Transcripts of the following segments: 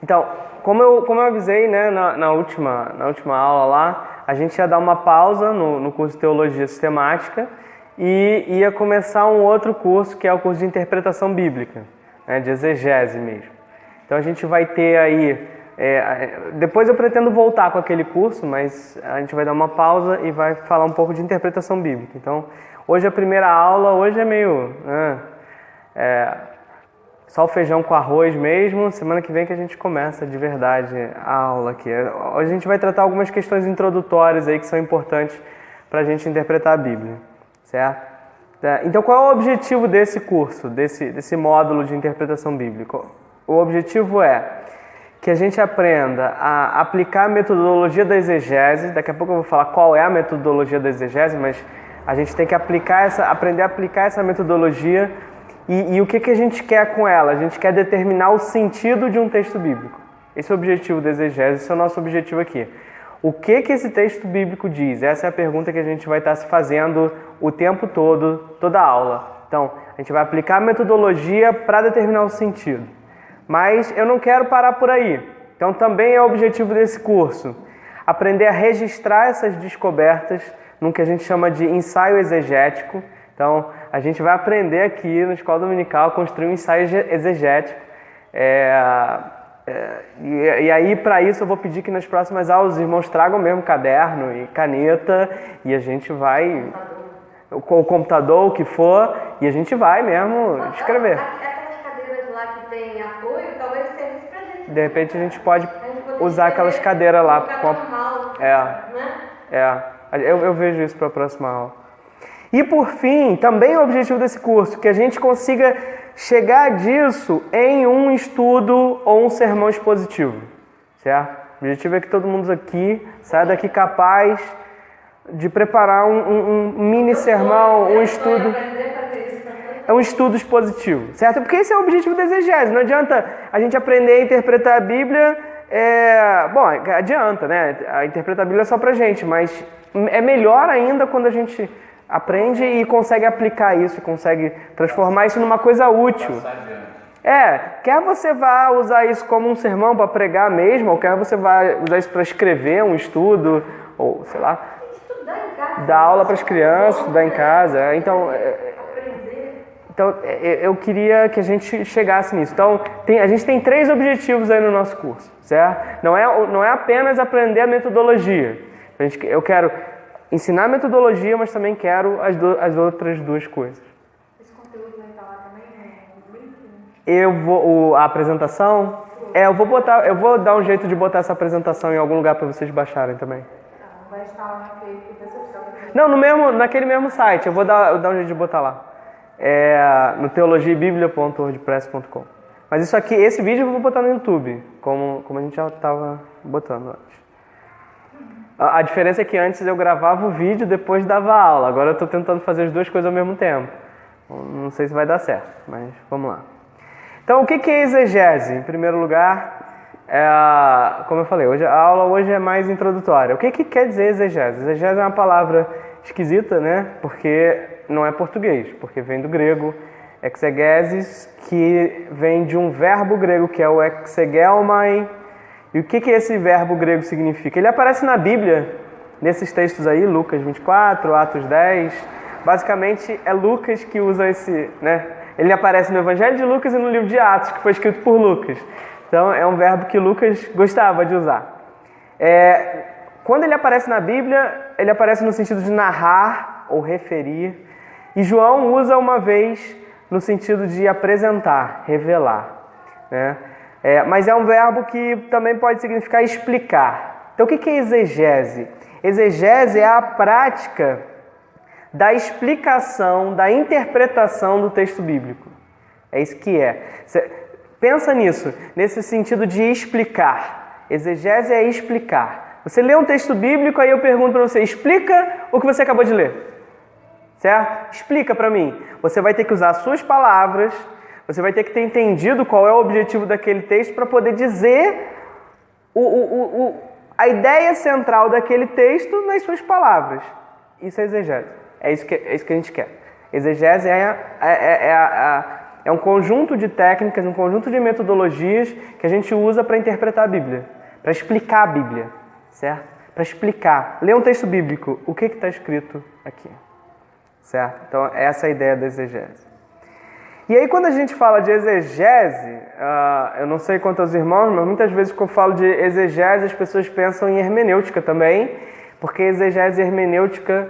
Então, como eu avisei, né, na última aula lá, a gente ia dar uma pausa no curso de Teologia Sistemática e ia começar um outro curso, que é o curso de Interpretação Bíblica, né, de exegese mesmo. Então a gente vai ter aí, depois eu pretendo voltar com aquele curso, mas a gente vai dar uma pausa e vai falar um pouco de interpretação bíblica. Então, hoje a primeira aula, hoje é meio... só o feijão com arroz mesmo. Semana que vem que a gente começa de verdade a aula aqui. Hoje a gente vai tratar algumas questões introdutórias aí que são importantes para a gente interpretar a Bíblia, certo? Então qual é o objetivo desse curso, desse módulo de interpretação bíblica? O objetivo é que a gente aprenda a aplicar a metodologia da exegese. Daqui a pouco eu vou falar qual é a metodologia da exegese, mas a gente tem que aprender a aplicar essa metodologia. E o que a gente quer com ela? A gente quer determinar o sentido de um texto bíblico. Esse é o objetivo da exegese, esse é o nosso objetivo aqui. O que esse texto bíblico diz? Essa é a pergunta que a gente vai estar se fazendo o tempo todo, toda a aula. Então, a gente vai aplicar a metodologia para determinar o sentido. Mas eu não quero parar por aí. Então, também é o objetivo desse curso. Aprender a registrar essas descobertas num que a gente chama de ensaio exegético. Então, a gente vai aprender aqui na Escola Dominical a construir um ensaio exegético. E aí, para isso, eu vou pedir que nas próximas aulas os irmãos tragam mesmo caderno e caneta, e a gente vai, o computador, o que for, e a gente vai mesmo escrever. Aquelas cadeiras lá que tem apoio, talvez seja isso pra gente. De repente, a gente pode usar aquelas cadeiras lá. Eu vejo isso para a próxima aula. E por fim, também o objetivo desse curso, que a gente consiga chegar disso em um estudo ou um sermão expositivo, certo? O objetivo é que todo mundo aqui saia daqui capaz de preparar um mini sermão, um estudo. É um estudo expositivo, certo? Porque esse é o objetivo da exegese. Não adianta a gente aprender a interpretar a Bíblia. Bom, adianta, né? A interpretar a Bíblia é só pra gente, mas é melhor ainda quando a gente aprende e consegue aplicar isso, consegue transformar isso numa coisa útil. Quer você vá usar isso como um sermão para pregar mesmo, ou quer você vá usar isso para escrever um estudo, ou sei lá, dar aula para as crianças, estudar em casa. Então, eu queria que a gente chegasse nisso. Então, a gente tem 3 objetivos aí no nosso curso, certo? Não é apenas aprender a metodologia. Eu quero ensinar a metodologia, mas também quero as outras 2 coisas. Esse conteúdo vai estar lá também? A apresentação? Eu vou dar um jeito de botar essa apresentação em algum lugar para vocês baixarem também. Não vai estar lá naquele recepção. Não, naquele mesmo site. Eu vou dar um jeito de botar lá. No teologiabiblia.wordpress.com. Mas esse vídeo eu vou botar no YouTube, como a gente já estava botando antes. A diferença é que antes eu gravava o vídeo e depois dava aula. Agora eu estou tentando fazer as 2 coisas ao mesmo tempo. Não sei se vai dar certo, mas vamos lá. Então, o que é exegese? Em primeiro lugar, como eu falei, a aula hoje é mais introdutória. O que quer dizer exegese? Exegese é uma palavra esquisita, né? Porque não é português, porque vem do grego exegesis, que vem de um verbo grego que é o exegelmai. E o que esse verbo grego significa? Ele aparece na Bíblia, nesses textos aí, Lucas 24, Atos 10. Basicamente, é Lucas que usa esse, né? Ele aparece no Evangelho de Lucas e no livro de Atos, que foi escrito por Lucas. Então, é um verbo que Lucas gostava de usar. Quando ele aparece na Bíblia, ele aparece no sentido de narrar ou referir. E João usa uma vez no sentido de apresentar, revelar, né? Mas é um verbo que também pode significar explicar. Então, o que é exegese? Exegese é a prática da explicação, da interpretação do texto bíblico. É isso que é. Pensa nisso, nesse sentido de explicar. Exegese é explicar. Você lê um texto bíblico, aí eu pergunto para você, explica o que você acabou de ler. Certo? Explica para mim. Você vai ter que usar as suas palavras, você vai ter que ter entendido qual é o objetivo daquele texto para poder dizer a ideia central daquele texto nas suas palavras. Isso é exegese. É isso que a gente quer. Exegese é É um conjunto de técnicas, um conjunto de metodologias que a gente usa para interpretar a Bíblia, para explicar a Bíblia, certo? Para explicar. Ler um texto bíblico, o que está escrito aqui, certo? Então, essa é a ideia da exegese. E aí, quando a gente fala de exegese, eu não sei quanto aos irmãos, mas muitas vezes quando eu falo de exegese, as pessoas pensam em hermenêutica também, porque exegese e hermenêutica,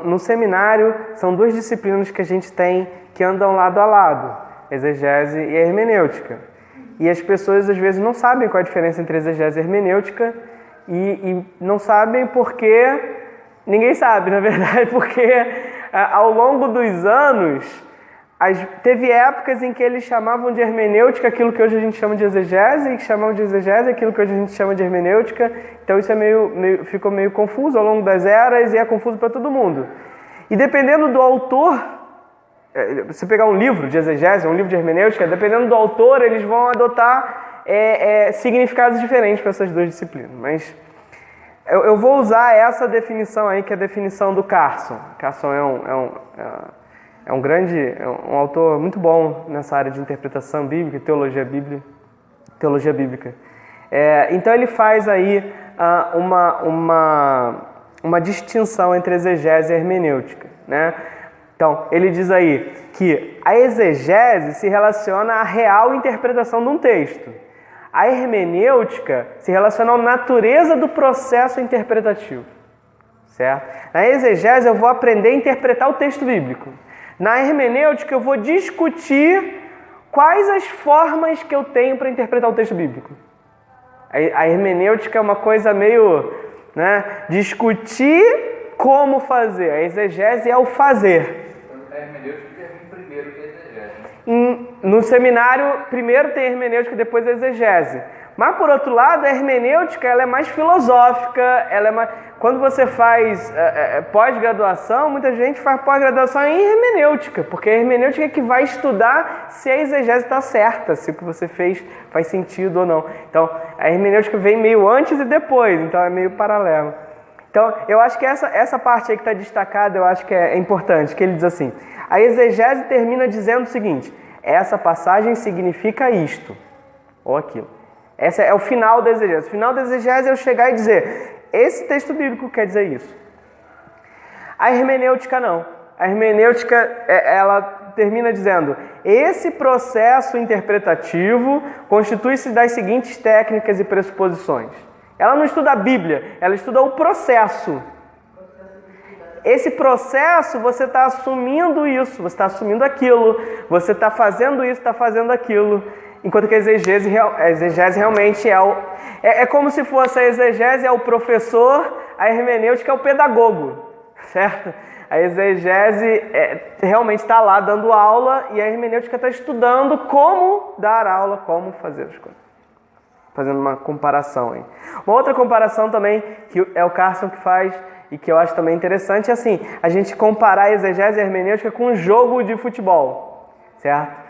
no seminário, são duas disciplinas que a gente tem que andam lado a lado, exegese e hermenêutica. E as pessoas, às vezes, não sabem qual é a diferença entre exegese e hermenêutica e não sabem porque... Ninguém sabe, na verdade, porque ao longo dos anos... Teve épocas em que eles chamavam de hermenêutica aquilo que hoje a gente chama de exegese, e que chamavam de exegese aquilo que hoje a gente chama de hermenêutica. Então isso ficou meio confuso ao longo das eras e é confuso para todo mundo. E dependendo do autor, se pegar um livro de exegese, um livro de hermenêutica, dependendo do autor, eles vão adotar significados diferentes para essas duas disciplinas. Mas eu vou usar essa definição aí, que é a definição do Carson. Carson é um autor muito bom nessa área de interpretação bíblica, teologia bíblica. Então ele faz aí uma distinção entre exegese e hermenêutica, né? Então ele diz aí que a exegese se relaciona à real interpretação de um texto. A hermenêutica se relaciona à natureza do processo interpretativo, certo? Na exegese eu vou aprender a interpretar o texto bíblico. Na hermenêutica eu vou discutir quais as formas que eu tenho para interpretar o texto bíblico. A hermenêutica é uma coisa meio, né, discutir como fazer. A exegese é o fazer. A hermenêutica vem primeiro que a exegese. No seminário, primeiro tem a hermenêutica, depois a exegese. Mas, por outro lado, a hermenêutica ela é mais filosófica, quando você faz pós-graduação, muita gente faz pós-graduação em hermenêutica, porque a hermenêutica é que vai estudar se a exegese está certa, se o que você fez faz sentido ou não. Então, a hermenêutica vem meio antes e depois, então é meio paralelo. Então, eu acho que essa parte aí que está destacada, eu acho que é importante, que ele diz assim, a exegese termina dizendo o seguinte, essa passagem significa isto, ou aquilo. Esse é o final da exegese. O final da exegese é eu chegar e dizer, esse texto bíblico quer dizer isso. A hermenêutica não. A hermenêutica, ela termina dizendo, esse processo interpretativo constitui-se das seguintes técnicas e pressuposições. Ela não estuda a Bíblia, ela estuda o processo. Esse processo, você está assumindo isso, você está assumindo aquilo, você está fazendo isso, está fazendo aquilo. Enquanto que a exegese realmente é como se fosse a exegese é o professor, a hermenêutica é o pedagogo, certo? A exegese realmente está lá dando aula e a hermenêutica está estudando como dar aula, como fazer as coisas. Fazendo uma comparação aí. Uma outra comparação também, que é o Carson que faz e que eu acho também interessante, é assim, a gente comparar a exegese e a hermenêutica com um jogo de futebol, certo?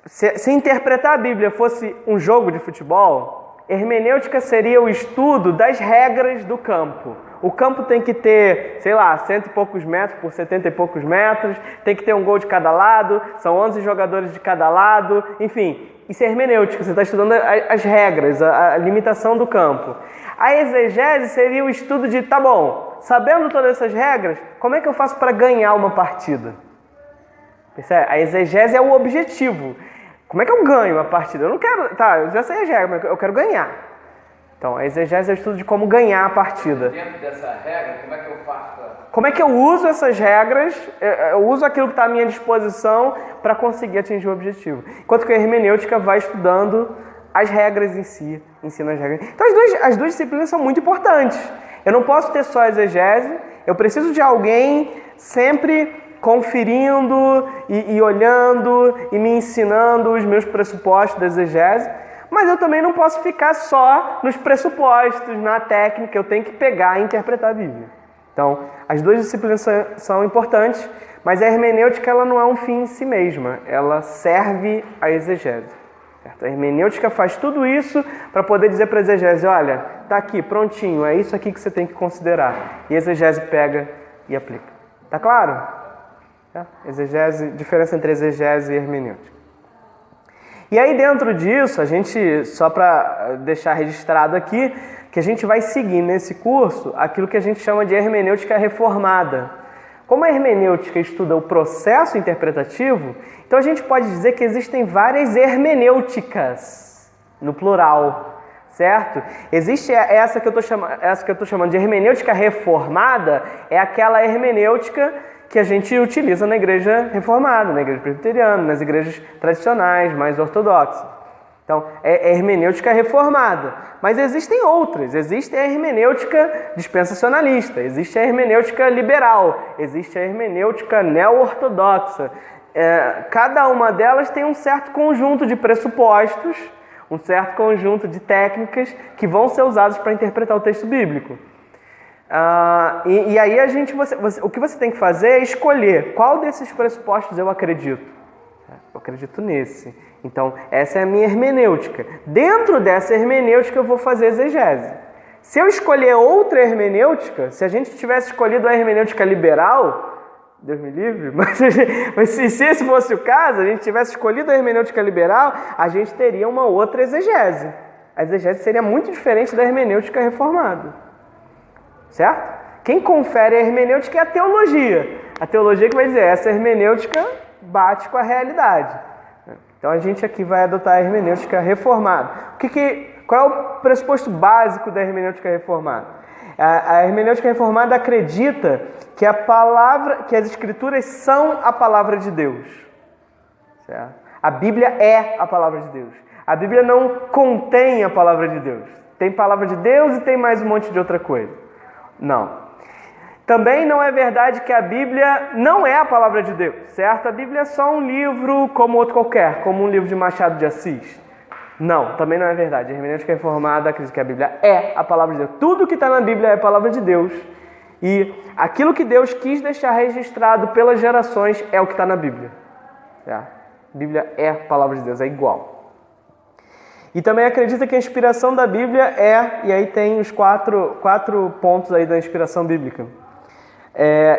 Se interpretar a Bíblia fosse um jogo de futebol, hermenêutica seria o estudo das regras do campo. O campo tem que ter, 100 e poucos metros por 70 e poucos metros, tem que ter um gol de cada lado, são 11 jogadores de cada lado, enfim, isso é hermenêutica, você está estudando as regras, a limitação do campo. A exegese seria o estudo de, tá bom, sabendo todas essas regras, como é que eu faço para ganhar uma partida? Percebe? A exegese é o objetivo. Como é que eu ganho a partida? Eu não quero... eu já sei as regras, mas eu quero ganhar. Então, a exegese é o estudo de como ganhar a partida. Dentro dessa regra, como é que eu faço? Como é que eu uso essas regras, eu uso aquilo que está à minha disposição para conseguir atingir o objetivo. Enquanto que a hermenêutica vai estudando as regras em si, ensina as regras. Então, as duas disciplinas são muito importantes. Eu não posso ter só a exegese, eu preciso de alguém sempre conferindo e olhando e me ensinando os meus pressupostos da exegese, mas eu também não posso ficar só nos pressupostos, na técnica, eu tenho que pegar e interpretar a Bíblia. Então, as duas disciplinas são importantes, mas a hermenêutica ela não é um fim em si mesma, ela serve à exegese. Certo? A hermenêutica faz tudo isso para poder dizer para a exegese, olha, está aqui, prontinho, é isso aqui que você tem que considerar. E a exegese pega e aplica. Tá claro? Certo? Exegese, diferença entre exegese e hermenêutica. E aí dentro disso, a gente, só para deixar registrado aqui, que a gente vai seguir nesse curso aquilo que a gente chama de hermenêutica reformada. Como a hermenêutica estuda o processo interpretativo, então a gente pode dizer que existem várias hermenêuticas, no plural, certo? Existe essa que eu estou chamando de hermenêutica reformada, é aquela hermenêutica que a gente utiliza na igreja reformada, na igreja presbiteriana, nas igrejas tradicionais, mais ortodoxas. Então, é hermenêutica reformada. Mas existem outras. Existe a hermenêutica dispensacionalista, existe a hermenêutica liberal, existe a hermenêutica neo-ortodoxa. Cada uma delas tem um certo conjunto de pressupostos, um certo conjunto de técnicas que vão ser usadas para interpretar o texto bíblico. E aí o que você tem que fazer é escolher qual desses pressupostos eu acredito. Eu acredito nesse. Então, essa é a minha hermenêutica. Dentro dessa hermenêutica eu vou fazer exegese. Se eu escolher outra hermenêutica, se a gente tivesse escolhido a hermenêutica liberal, Deus me livre, mas se esse fosse o caso, a gente tivesse escolhido a hermenêutica liberal, a gente teria uma outra exegese. A exegese seria muito diferente da hermenêutica reformada. Certo? Quem confere a hermenêutica é a teologia. A teologia que vai dizer, essa hermenêutica bate com a realidade. Então a gente aqui vai adotar a hermenêutica reformada. Qual é o pressuposto básico da hermenêutica reformada? A hermenêutica reformada acredita que as escrituras são a palavra de Deus. Certo? A Bíblia é a palavra de Deus. A Bíblia não contém a palavra de Deus. Tem palavra de Deus e tem mais um monte de outra coisa. Não. Também não é verdade que a Bíblia não é a palavra de Deus, certo? A Bíblia é só um livro como outro qualquer, como um livro de Machado de Assis. Não, também não é verdade. A hermenêutica reformada acredita que a Bíblia é a palavra de Deus. Tudo que está na Bíblia é a palavra de Deus. E aquilo que Deus quis deixar registrado pelas gerações é o que está na Bíblia. Certo? A Bíblia é a palavra de Deus, é igual. E também acredita que a inspiração da Bíblia e aí tem os quatro pontos aí da inspiração bíblica.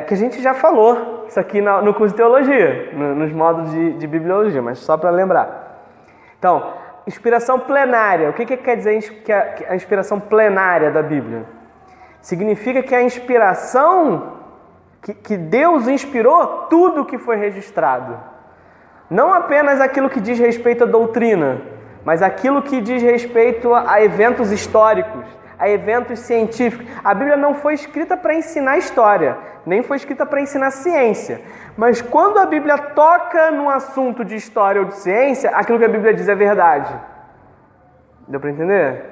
Que a gente já falou isso aqui no curso de teologia, nos módulos de bibliologia, mas só para lembrar. Então, inspiração plenária. O que quer dizer a inspiração plenária da Bíblia? Significa que a inspiração, que Deus inspirou tudo o que foi registrado. Não apenas aquilo que diz respeito à doutrina, mas aquilo que diz respeito a eventos históricos, a eventos científicos. A Bíblia não foi escrita para ensinar história, nem foi escrita para ensinar ciência. Mas quando a Bíblia toca num assunto de história ou de ciência, aquilo que a Bíblia diz é verdade. Deu para entender?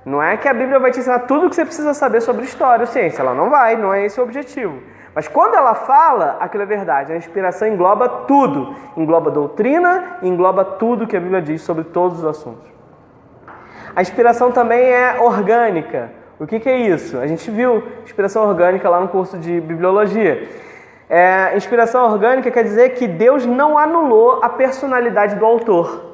Não é que a Bíblia vai te ensinar tudo o que você precisa saber sobre história ou ciência. Ela não vai, não é esse o objetivo. Mas quando ela fala, aquilo é verdade. A inspiração engloba tudo. Engloba doutrina, engloba tudo que a Bíblia diz sobre todos os assuntos. A inspiração também é orgânica. O que é isso? A gente viu inspiração orgânica lá no curso de bibliologia. Inspiração orgânica quer dizer que Deus não anulou a personalidade do autor.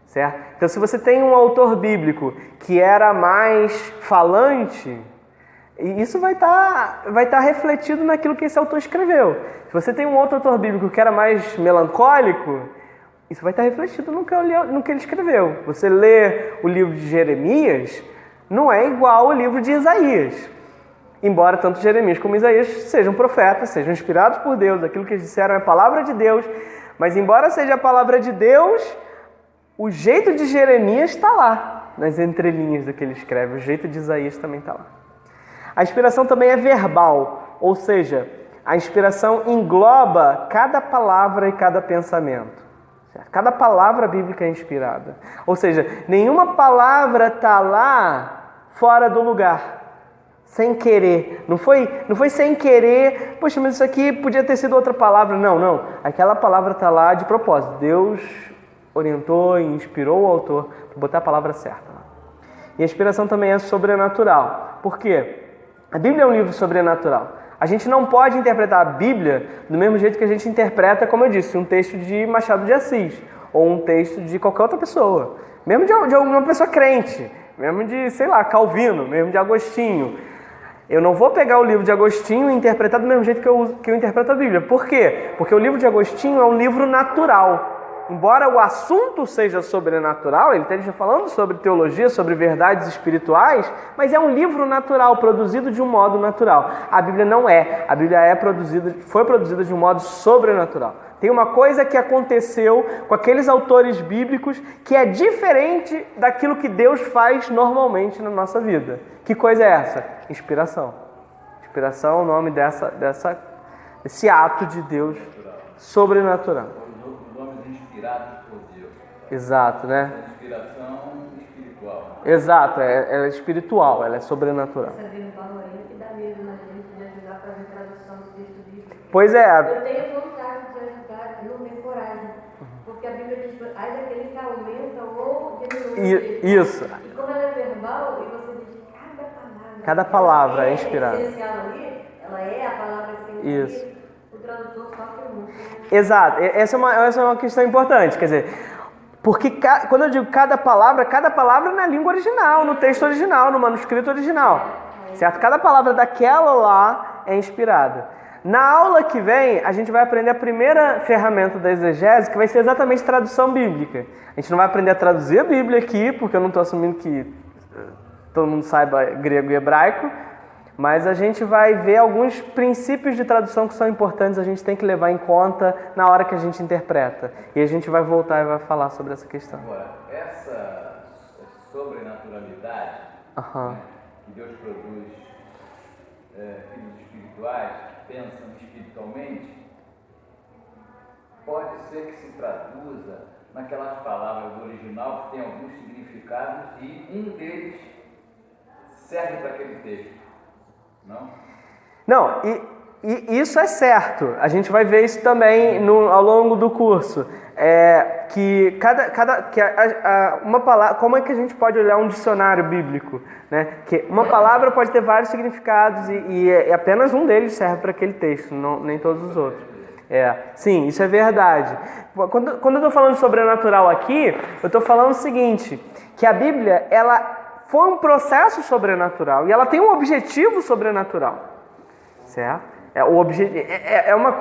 Certo? Então, se você tem um autor bíblico que era mais falante, isso vai estar refletido naquilo que esse autor escreveu. Se você tem um outro autor bíblico que era mais melancólico, isso vai estar refletido no que ele escreveu. Você lê o livro de Jeremias, não é igual ao livro de Isaías. Embora tanto Jeremias como Isaías sejam profetas, sejam inspirados por Deus, aquilo que eles disseram é a palavra de Deus, mas embora seja a palavra de Deus, o jeito de Jeremias está lá, nas entrelinhas do que ele escreve, o jeito de Isaías também está lá. A inspiração também é verbal, ou seja, a inspiração engloba cada palavra e cada pensamento. Cada palavra bíblica é inspirada. Ou seja, nenhuma palavra está lá fora do lugar, sem querer. Não foi sem querer, poxa, mas isso aqui podia ter sido outra palavra. Não. Aquela palavra está lá de propósito. Deus orientou e inspirou o autor para botar a palavra certa. E a inspiração também é sobrenatural. Por quê? A Bíblia é um livro sobrenatural. A gente não pode interpretar a Bíblia do mesmo jeito que a gente interpreta, como eu disse, um texto de Machado de Assis, ou um texto de qualquer outra pessoa. Mesmo de alguma pessoa crente, mesmo de, sei lá, Calvino, mesmo de Agostinho. Eu não vou pegar o livro de Agostinho e interpretar do mesmo jeito que eu interpreto a Bíblia. Por quê? Porque o livro de Agostinho é um livro natural. Embora o assunto seja sobrenatural, ele esteja falando sobre teologia, sobre verdades espirituais, mas é um livro natural, produzido de um modo natural. A Bíblia não é. A Bíblia foi produzida de um modo sobrenatural. Tem uma coisa que aconteceu com aqueles autores bíblicos que é diferente daquilo que Deus faz normalmente na nossa vida. Que coisa é essa? Inspiração. Inspiração é o nome desse ato de Deus sobrenatural. Os nomes inspirados por Deus. Exato, né? Inspiração espiritual. Exato, ela é espiritual, ela é sobrenatural. Essa Bíblia Valorenta que dá mesmo na gente de ajudar a fazer tradução do texto bíblico. Pois é. Eu tenho vontade de ajudar, eu não tenho coragem. Porque a Bíblia diz, ai daquele que aumenta ou diminui. Isso. E como ela é verbal, e você diz Cada palavra é inspirada. Essencial ali, ela é a palavra essencial. Isso. O tradutor sofre muito. Exato, essa é uma questão importante, quer dizer, porque quando eu digo cada palavra é na língua original, no texto original, no manuscrito original, certo? Cada palavra daquela lá é inspirada. Na aula que vem, a gente vai aprender a primeira ferramenta da exegese, que vai ser exatamente tradução bíblica. A gente não vai aprender a traduzir a Bíblia aqui, porque eu não estou assumindo que todo mundo saiba grego e hebraico, mas a gente vai ver alguns princípios de tradução que são importantes, a gente tem que levar em conta na hora que a gente interpreta. E a gente vai voltar e vai falar sobre essa questão. Agora, essa sobrenaturalidade, né, que Deus produz filhos espirituais que pensam espiritualmente, pode ser que se traduza naquelas palavras do original que tem alguns significados e um deles serve para aquele texto. Não, e isso é certo. A gente vai ver isso também ao longo do curso. Que uma palavra, como é que a gente pode olhar um dicionário bíblico, né? Que uma palavra pode ter vários significados e apenas um deles serve para aquele texto, nem todos os outros. Sim, isso é verdade. Quando eu estou falando sobrenatural aqui, eu estou falando o seguinte, que a Bíblia, ela foi um processo sobrenatural e ela tem um objetivo sobrenatural, certo? É uma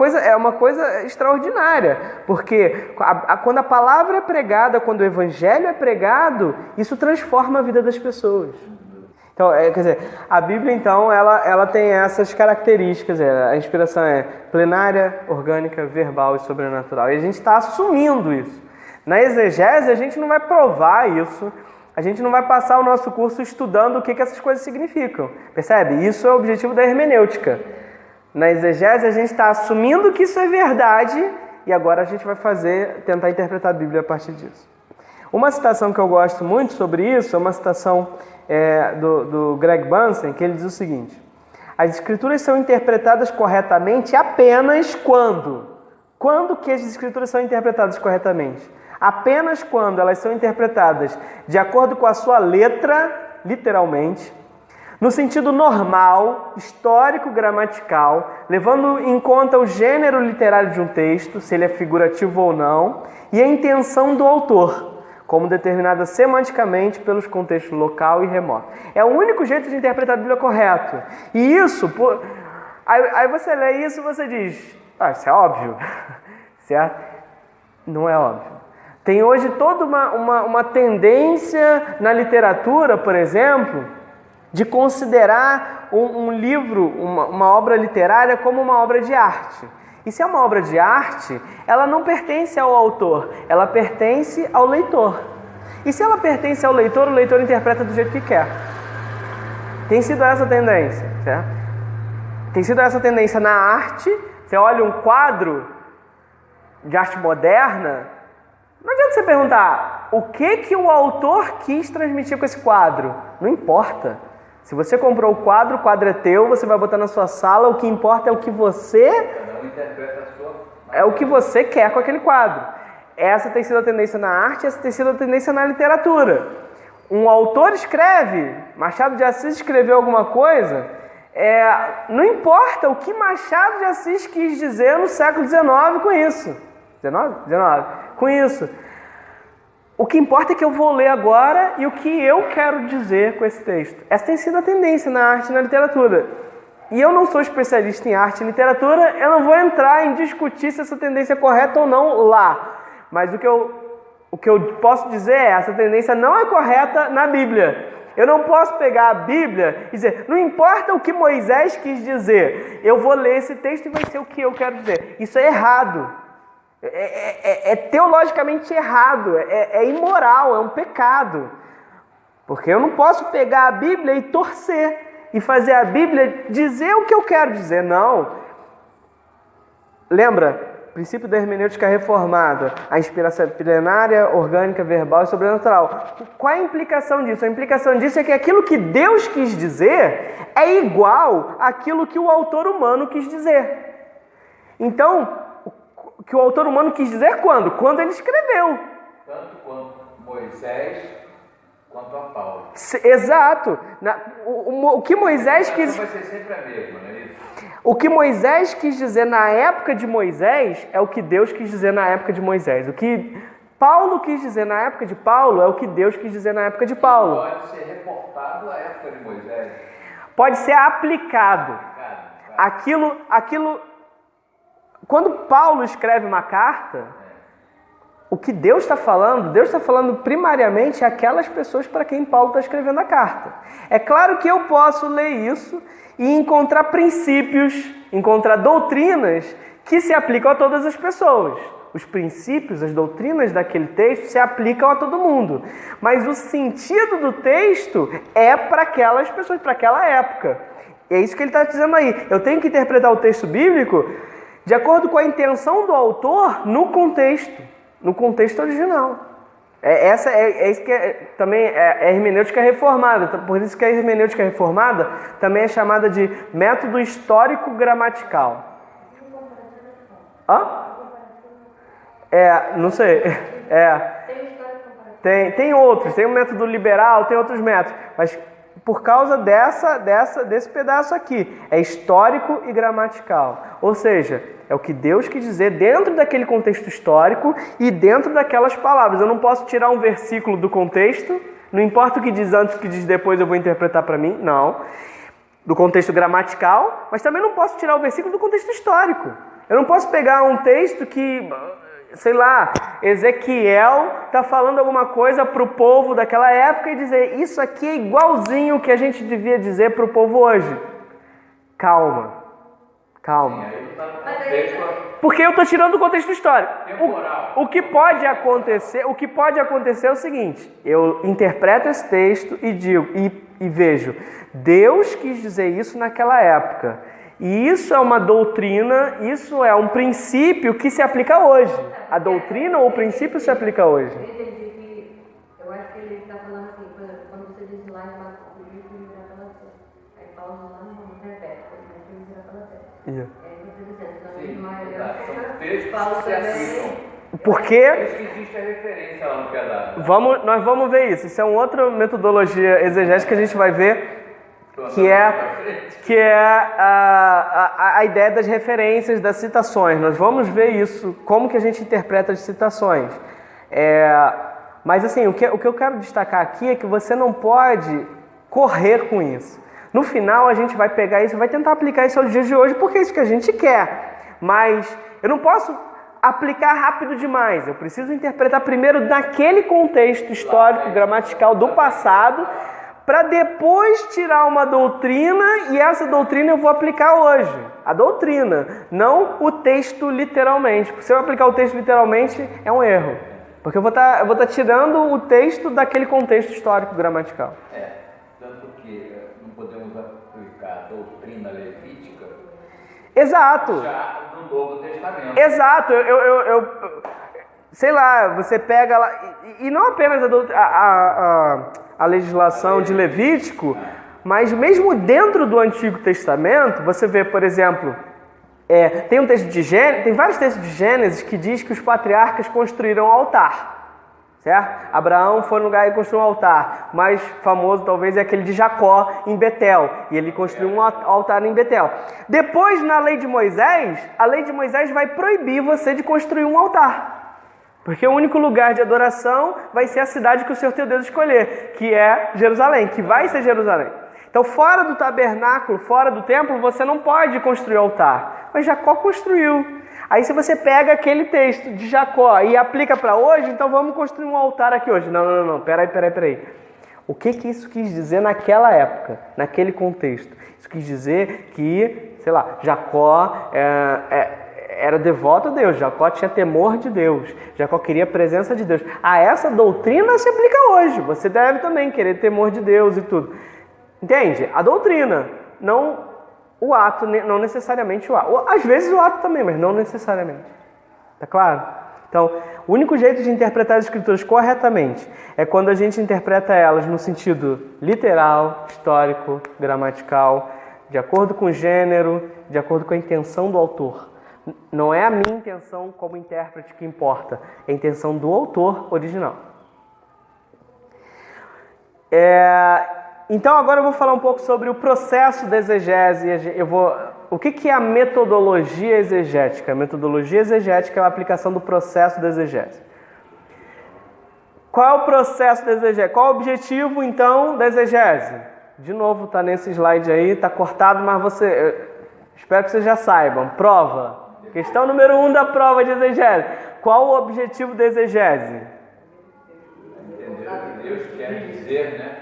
coisa extraordinária, porque quando a palavra é pregada, quando o evangelho é pregado, isso transforma a vida das pessoas. Então, quer dizer, a Bíblia, então, ela tem essas características, a inspiração é plenária, orgânica, verbal e sobrenatural, e a gente está assumindo isso. Na exegese, a gente não vai provar isso. A gente não vai passar o nosso curso estudando o que essas coisas significam. Percebe? Isso é o objetivo da hermenêutica. Na exegese, a gente está assumindo que isso é verdade e agora a gente vai tentar interpretar a Bíblia a partir disso. Uma citação que eu gosto muito sobre isso é uma citação do Greg Bunsen, que ele diz o seguinte: as escrituras são interpretadas corretamente apenas quando? Quando que as escrituras são interpretadas corretamente? Apenas quando elas são interpretadas de acordo com a sua letra, literalmente, no sentido normal, histórico, gramatical, levando em conta o gênero literário de um texto, se ele é figurativo ou não, e a intenção do autor, como determinada semanticamente pelos contextos local e remoto. É o único jeito de interpretar a Bíblia correto. E isso, aí você lê isso e você diz, isso é óbvio, certo? Não é óbvio. Tem hoje toda uma tendência na literatura, por exemplo, de considerar um livro, uma obra literária como uma obra de arte. E se é uma obra de arte, ela não pertence ao autor, ela pertence ao leitor. E se ela pertence ao leitor, o leitor interpreta do jeito que quer. Tem sido essa a tendência, certo? Tem sido essa tendência na arte. Você olha um quadro de arte moderna, não adianta você perguntar o que o autor quis transmitir com esse quadro. Não importa. Se você comprou o quadro é teu, você vai botar na sua sala, o que importa é o que você... É o que você quer com aquele quadro. Essa tem sido a tendência na arte, essa tem sido a tendência na literatura. Um autor escreve, Machado de Assis escreveu alguma coisa, não importa o que Machado de Assis quis dizer no século XIX com isso. 19? Com isso. O que importa é que eu vou ler agora e o que eu quero dizer com esse texto. Essa tem sido a tendência na arte e na literatura. e eu não sou especialista em arte e literatura, eu não vou entrar em discutir se essa tendência é correta ou não lá. Mas o que eu posso dizer é, essa tendência não é correta na Bíblia. Eu não posso pegar a Bíblia e dizer, não importa o que Moisés quis dizer, eu vou ler esse texto e vai ser o que eu quero dizer. Isso é errado. É teologicamente errado, é imoral, é um pecado. Porque eu não posso pegar a Bíblia e torcer e fazer a Bíblia dizer o que eu quero dizer, não. Lembra? Princípio da hermenêutica reformada, a inspiração plenária, orgânica, verbal e sobrenatural. Qual é a implicação disso? A implicação disso é que aquilo que Deus quis dizer é igual àquilo que o autor humano quis dizer. Então, o que o autor humano quis dizer quando? Quando ele escreveu. Tanto quanto Moisés, quanto a Paulo. Exato. O que Moisés quis... vai ser sempre a mesma, não é isso? O que Moisés quis dizer na época de Moisés é o que Deus quis dizer na época de Moisés. O que Paulo quis dizer na época de Paulo é o que Deus quis dizer na época de Paulo. Pode ser reportado à época de Moisés. Pode ser aplicado. Aquilo... Quando Paulo escreve uma carta, o que Deus está falando primariamente àquelas pessoas para quem Paulo está escrevendo a carta. É claro que eu posso ler isso e encontrar princípios, encontrar doutrinas que se aplicam a todas as pessoas. Os princípios, as doutrinas daquele texto se aplicam a todo mundo. Mas o sentido do texto é para aquelas pessoas, para aquela época. E é isso que ele está dizendo aí. Eu tenho que interpretar o texto bíblico de acordo com a intenção do autor no contexto original. Isso que também é hermenêutica reformada. Por isso que a hermenêutica reformada também é chamada de método histórico gramatical. Hã? Não sei. Tem outros, tem o método liberal, tem outros métodos. Mas por causa desse pedaço aqui, é histórico e gramatical. Ou seja, é o que Deus quis dizer dentro daquele contexto histórico e dentro daquelas palavras. Eu não posso tirar um versículo do contexto, não importa o que diz antes, o que diz depois, eu vou interpretar para mim, não. Do contexto gramatical, mas também não posso tirar o versículo do contexto histórico. Eu não posso pegar um texto que, sei lá, Ezequiel está falando alguma coisa para o povo daquela época e dizer, isso aqui é igualzinho o que a gente devia dizer para o povo hoje. Calma. Porque eu estou tirando o contexto histórico. O que pode acontecer é o seguinte, eu interpreto esse texto e digo, e vejo, Deus quis dizer isso naquela época. E isso é uma doutrina, isso é um princípio que se aplica hoje. A doutrina ou o princípio se aplica hoje. Eu acho que ele está falando assim, quando você diz lá em Marcos, o livro virar pela terra. Aí Paulo lá não repete, o livro virar pela terra. São textos que se aplicam. Porque isso que existe a referência lá no pedaço. Nós vamos ver isso. Isso é uma outra metodologia exegética que a gente vai ver, que é a ideia das referências, das citações. Nós vamos ver isso, como que a gente interpreta as citações. Mas assim, o que eu quero destacar aqui é que você não pode correr com isso. No final a gente vai pegar isso e vai tentar aplicar isso aos dias de hoje, porque é isso que a gente quer. Mas eu não posso aplicar rápido demais. Eu preciso interpretar primeiro naquele contexto histórico, gramatical do passado, para depois tirar uma doutrina e essa doutrina eu vou aplicar hoje. A doutrina, não o texto literalmente. Porque se eu aplicar o texto literalmente, é um erro. Porque eu vou estar tirando o texto daquele contexto histórico gramatical. Tanto que não podemos aplicar a doutrina levítica. Exato. Já no Novo Testamento. Exato. Sei lá, você pega lá... E não apenas a legislação de Levítico, mas mesmo dentro do Antigo Testamento, você vê, por exemplo, tem vários textos de Gênesis que diz que os patriarcas construíram um altar. Certo? Abraão foi no lugar e construiu um altar. Mais famoso talvez é aquele de Jacó em Betel. E ele construiu um altar em Betel. Depois, na lei de Moisés, a lei de Moisés vai proibir você de construir um altar. Porque o único lugar de adoração vai ser a cidade que o Senhor teu Deus escolher, que é Jerusalém, que vai ser Jerusalém. Então, fora do tabernáculo, fora do templo, você não pode construir altar. Mas Jacó construiu. Aí se você pega aquele texto de Jacó e aplica para hoje, então vamos construir um altar aqui hoje. Não, peraí. O que isso quis dizer naquela época, naquele contexto? Isso quis dizer que, sei lá, Jacó era devoto a Deus, Jacó tinha temor de Deus, Jacó queria a presença de Deus. Essa doutrina se aplica hoje, você deve também querer temor de Deus e tudo. Entende? A doutrina, não o ato, não necessariamente o ato. Às vezes o ato também, mas não necessariamente. Tá claro? Então, o único jeito de interpretar as escrituras corretamente é quando a gente interpreta elas no sentido literal, histórico, gramatical, de acordo com o gênero, de acordo com a intenção do autor. Não é a minha intenção como intérprete que importa, é a intenção do autor original. Então agora eu vou falar um pouco sobre o processo da exegese. O que é a metodologia exegética? A metodologia exegética é a aplicação do processo da exegese. Qual é o processo da exegese? Qual é o objetivo, então, da exegese? De novo, está nesse slide aí, está cortado, mas espero que vocês já saibam. Prova. Questão número 1 da prova de exegese. Qual o objetivo da exegese? Entender o que Deus quer dizer, né?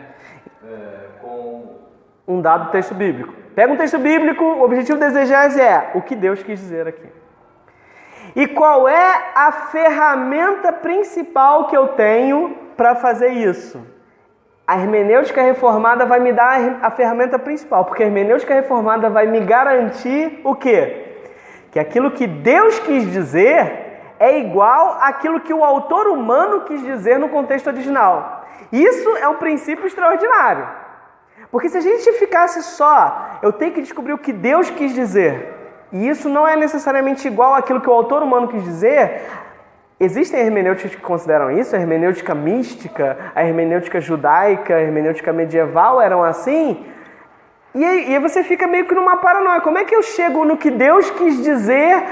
Com um dado texto bíblico. Pega um texto bíblico, o objetivo da exegese é o que Deus quis dizer aqui. E qual é a ferramenta principal que eu tenho para fazer isso? A hermenêutica reformada vai me dar a ferramenta principal, porque a hermenêutica reformada vai me garantir o quê? Que aquilo que Deus quis dizer é igual àquilo que o autor humano quis dizer no contexto original. Isso é um princípio extraordinário. Porque se a gente ficasse só, eu tenho que descobrir o que Deus quis dizer, e isso não é necessariamente igual àquilo que o autor humano quis dizer. Existem hermenêuticas que consideram isso, a hermenêutica mística, a hermenêutica judaica, a hermenêutica medieval eram assim, e aí você fica meio que numa paranoia. Como é que eu chego no que Deus quis dizer?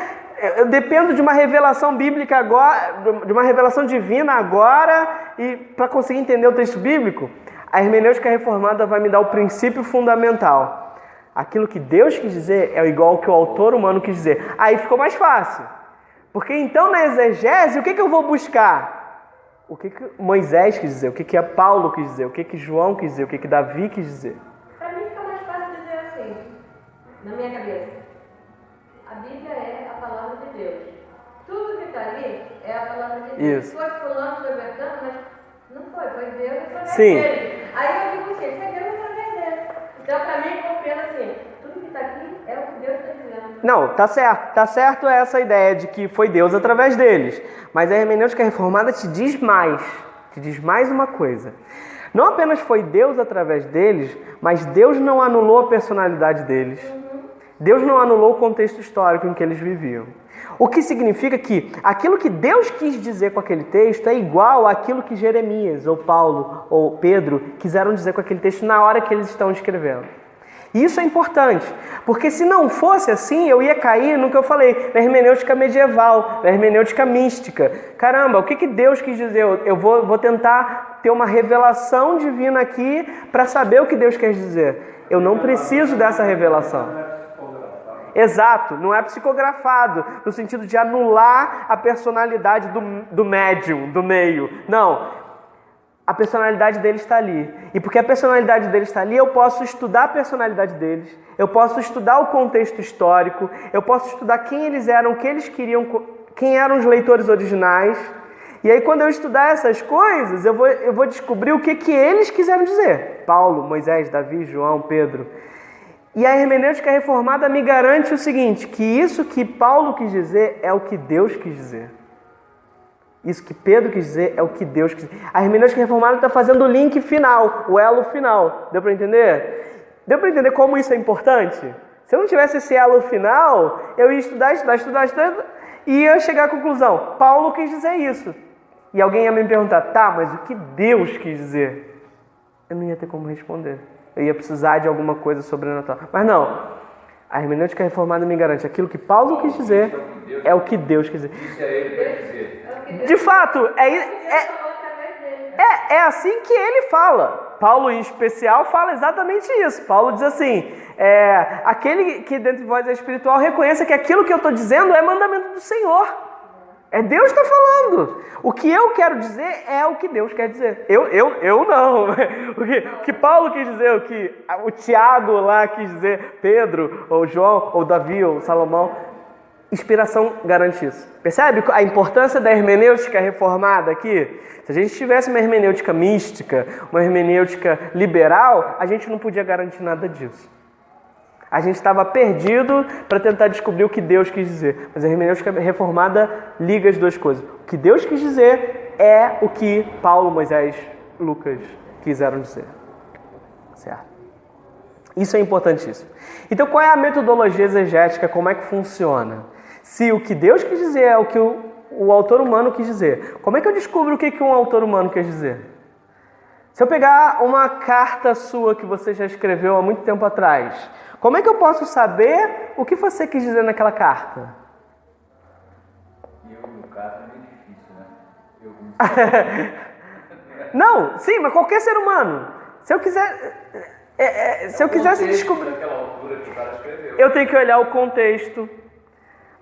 Eu dependo de uma revelação bíblica agora, de uma revelação divina agora, e para conseguir entender o texto bíblico, a hermenêutica reformada vai me dar o princípio fundamental. Aquilo que Deus quis dizer é igual ao que o autor humano quis dizer. Aí ficou mais fácil. Porque então na exegese, o que eu vou buscar? O que Moisés quis dizer, o que Paulo quis dizer, o que João quis dizer, o que Davi quis dizer. Para mim fica mais fácil dizer assim, na minha cabeça. A Bíblia é a palavra de Deus. Tudo que está ali é a palavra de Deus. Isso. Foi fulano, foi Bertano, mas não foi Deus através Sim. dele. Aí eu digo assim, foi Deus através dele. Então para mim eu compreendo assim, tudo que está aqui é o que Deus está dizendo. Não, tá certo essa ideia de que foi Deus através deles. Mas a hermenêutica reformada te diz mais uma coisa. Não apenas foi Deus através deles, mas Deus não anulou a personalidade deles. Deus não anulou o contexto histórico em que eles viviam. O que significa que aquilo que Deus quis dizer com aquele texto é igual àquilo que Jeremias, ou Paulo, ou Pedro quiseram dizer com aquele texto na hora que eles estão escrevendo. E isso é importante, porque se não fosse assim, eu ia cair no que eu falei, na hermenêutica medieval, na hermenêutica mística. Caramba, o que Deus quis dizer? Eu vou tentar ter uma revelação divina aqui para saber o que Deus quer dizer. Eu não preciso dessa revelação. Exato, não é psicografado, no sentido de anular a personalidade do médium, do meio. Não, a personalidade dele está ali. E porque a personalidade dele está ali, eu posso estudar a personalidade deles, eu posso estudar o contexto histórico, eu posso estudar quem eles eram, o que eles queriam, quem eram os leitores originais. E aí quando eu estudar essas coisas, eu vou descobrir o que eles quiseram dizer. Paulo, Moisés, Davi, João, Pedro. E a hermenêutica reformada me garante o seguinte, que isso que Paulo quis dizer é o que Deus quis dizer. Isso que Pedro quis dizer é o que Deus quis dizer. A hermenêutica reformada está fazendo o link final, o elo final. Deu para entender? Deu para entender como isso é importante? Se eu não tivesse esse elo final, eu ia estudar, e ia chegar à conclusão. Paulo quis dizer isso. E alguém ia me perguntar, tá, mas o que Deus quis dizer? Eu não ia ter como responder. Eu ia precisar de alguma coisa sobrenatural. Mas não, a hermenêutica reformada me garante aquilo que Paulo quis dizer é o que Deus quis dizer. Isso é ele para dizer. De fato, É assim que ele fala. Paulo, em especial, fala exatamente isso. Paulo diz assim, aquele que dentre vós é espiritual, reconheça que aquilo que eu estou dizendo é mandamento do Senhor. É Deus que está falando. O que eu quero dizer é o que Deus quer dizer. Eu não. O que Paulo quis dizer, o que o Tiago lá quis dizer, Pedro, ou João, ou Davi, ou Salomão, inspiração garante isso. Percebe a importância da hermenêutica reformada aqui? Se a gente tivesse uma hermenêutica mística, uma hermenêutica liberal, a gente não podia garantir nada disso. A gente estava perdido para tentar descobrir o que Deus quis dizer. Mas a hermenêutica reformada liga as duas coisas. O que Deus quis dizer é o que Paulo, Moisés, Lucas quiseram dizer. Certo? Isso é importantíssimo. Então, qual é a metodologia exegética? Como é que funciona? Se o que Deus quis dizer é o que o autor humano quis dizer, como é que eu descubro o que um autor humano quer dizer? Se eu pegar uma carta sua que você já escreveu há muito tempo atrás, como é que eu posso saber o que você quis dizer naquela carta? Eu, no caso, é meio difícil, né? Não, sim, mas qualquer ser humano. Se eu quiser... se eu quisesse descobrir... Daquela altura que o cara escreveu. Eu tenho que olhar o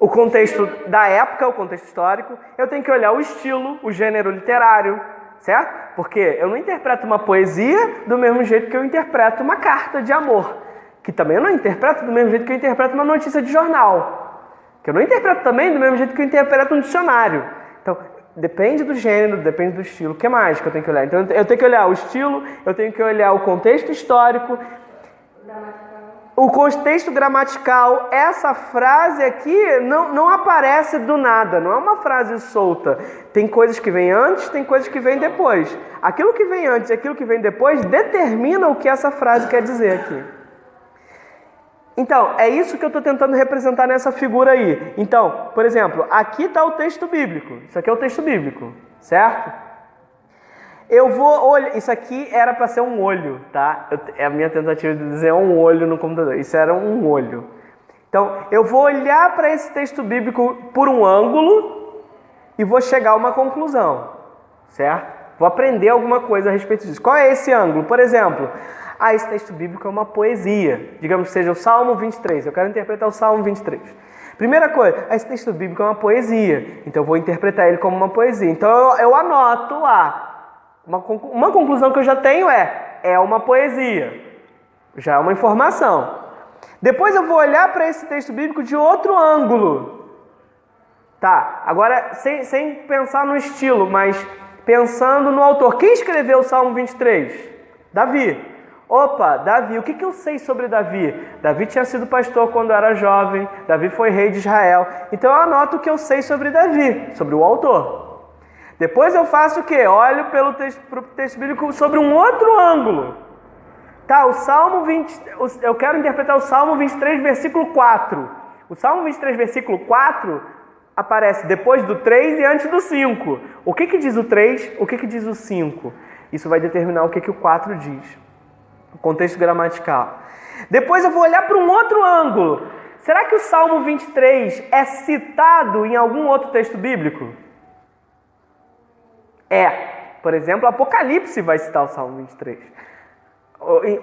contexto da época, o contexto histórico. Eu tenho que olhar o estilo, o gênero literário, certo? Porque eu não interpreto uma poesia do mesmo jeito que eu interpreto uma carta de amor. Que também eu não interpreto do mesmo jeito que eu interpreto uma notícia de jornal. Que eu não interpreto também do mesmo jeito que eu interpreto um dicionário. Então, depende do gênero, depende do estilo. O que mais que eu tenho que olhar? Então, eu tenho que olhar o estilo, eu tenho que olhar o contexto histórico, o contexto gramatical. Essa frase aqui não aparece do nada, não é uma frase solta. Tem coisas que vêm antes, tem coisas que vêm depois. Aquilo que vem antes e aquilo que vem depois determina o que essa frase quer dizer aqui. Então, é isso que eu estou tentando representar nessa figura aí. Então, por exemplo, aqui está o texto bíblico. Isso aqui é o texto bíblico, certo? Eu vou olhar. Isso aqui era para ser um olho, tá? A minha tentativa de desenhar um olho no computador. Isso era um olho. Então, eu vou olhar para esse texto bíblico por um ângulo e vou chegar a uma conclusão, certo? Vou aprender alguma coisa a respeito disso. Qual é esse ângulo? Por exemplo, esse texto bíblico é uma poesia. Digamos que seja o Salmo 23. Eu quero interpretar o Salmo 23. Primeira coisa, esse texto bíblico é uma poesia. Então eu vou interpretar ele como uma poesia. Então eu anoto lá. Uma conclusão que eu já tenho é uma poesia. Já é uma informação. Depois eu vou olhar para esse texto bíblico de outro ângulo. Tá, agora sem pensar no estilo, mas pensando no autor. Quem escreveu o Salmo 23? Davi. Opa, Davi, o que eu sei sobre Davi? Davi tinha sido pastor quando era jovem, Davi foi rei de Israel. Então eu anoto o que eu sei sobre Davi, sobre o autor. Depois eu faço o quê? Olho pro texto bíblico sobre um outro ângulo. Tá, eu quero interpretar o Salmo 23, versículo 4. O Salmo 23, versículo 4 aparece depois do 3 e antes do 5. O que diz o 3? O que diz o 5? Isso vai determinar o que o 4 diz. O contexto gramatical. Depois eu vou olhar para um outro ângulo. Será que o Salmo 23 é citado em algum outro texto bíblico? Por exemplo, Apocalipse vai citar o Salmo 23.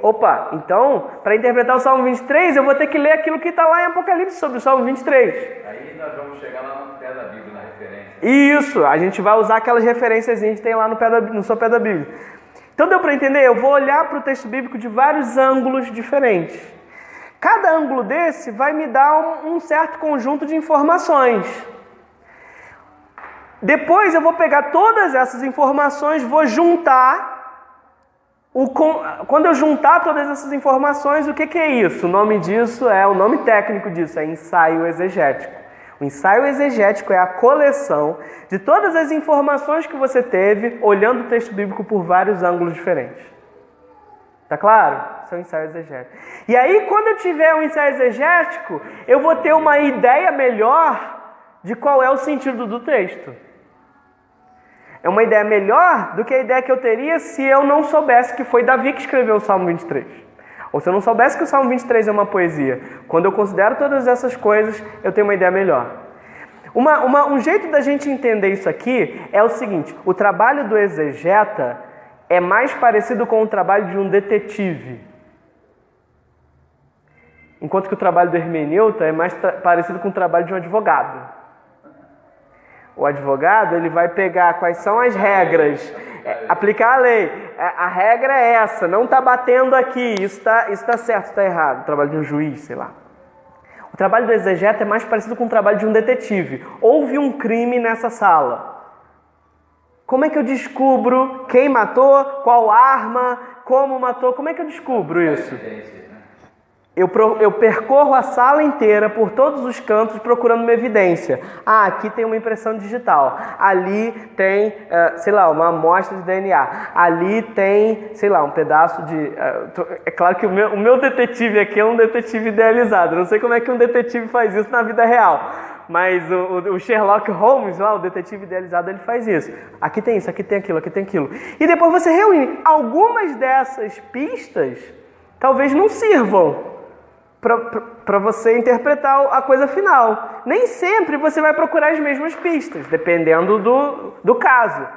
Opa, então, para interpretar o Salmo 23, eu vou ter que ler aquilo que está lá em Apocalipse sobre o Salmo 23. Aí nós vamos chegar lá no pé da Bíblia, na referência. Isso, a gente vai usar aquelas referências que a gente tem lá no seu pé da Bíblia. Então deu para entender? Eu vou olhar para o texto bíblico de vários ângulos diferentes. Cada ângulo desse vai me dar um certo conjunto de informações. Depois eu vou pegar todas essas informações, vou juntar. Quando eu juntar todas essas informações, o que é isso? O nome disso o nome técnico disso é ensaio exegético. O ensaio exegético é a coleção de todas as informações que você teve olhando o texto bíblico por vários ângulos diferentes. Tá claro? Isso é um ensaio exegético. E aí, quando eu tiver um ensaio exegético, eu vou ter uma ideia melhor de qual é o sentido do texto. É uma ideia melhor do que a ideia que eu teria se eu não soubesse que foi Davi que escreveu o Salmo 23. Ou se eu não soubesse que o Salmo 23 é uma poesia. Quando eu considero todas essas coisas, eu tenho uma ideia melhor. Um jeito da gente entender isso aqui é o seguinte: o trabalho do exegeta é mais parecido com o trabalho de um detetive, enquanto que o trabalho do hermeneuta é mais parecido com o trabalho de um advogado. O advogado, ele vai pegar quais são as regras, aplicar a lei. A regra é essa, não está batendo aqui, isso tá certo, isso está errado. O trabalho de um juiz, sei lá. O trabalho do exegeta é mais parecido com o trabalho de um detetive. Houve um crime nessa sala. Como é que eu descubro quem matou, qual arma, como matou? Como é que eu descubro isso? Eu percorro a sala inteira, por todos os cantos, procurando uma evidência. Ah, aqui tem uma impressão digital. Ali tem, sei lá, uma amostra de DNA. Ali tem, sei lá, um pedaço de... é claro que o meu detetive aqui é um detetive idealizado. Não sei como é que um detetive faz isso na vida real. Mas o Sherlock Holmes, lá, o detetive idealizado, ele faz isso. Aqui tem isso, aqui tem aquilo, aqui tem aquilo. E depois você reúne. Algumas dessas pistas talvez não sirvam para você interpretar a coisa final. Nem sempre você vai procurar as mesmas pistas, dependendo do caso.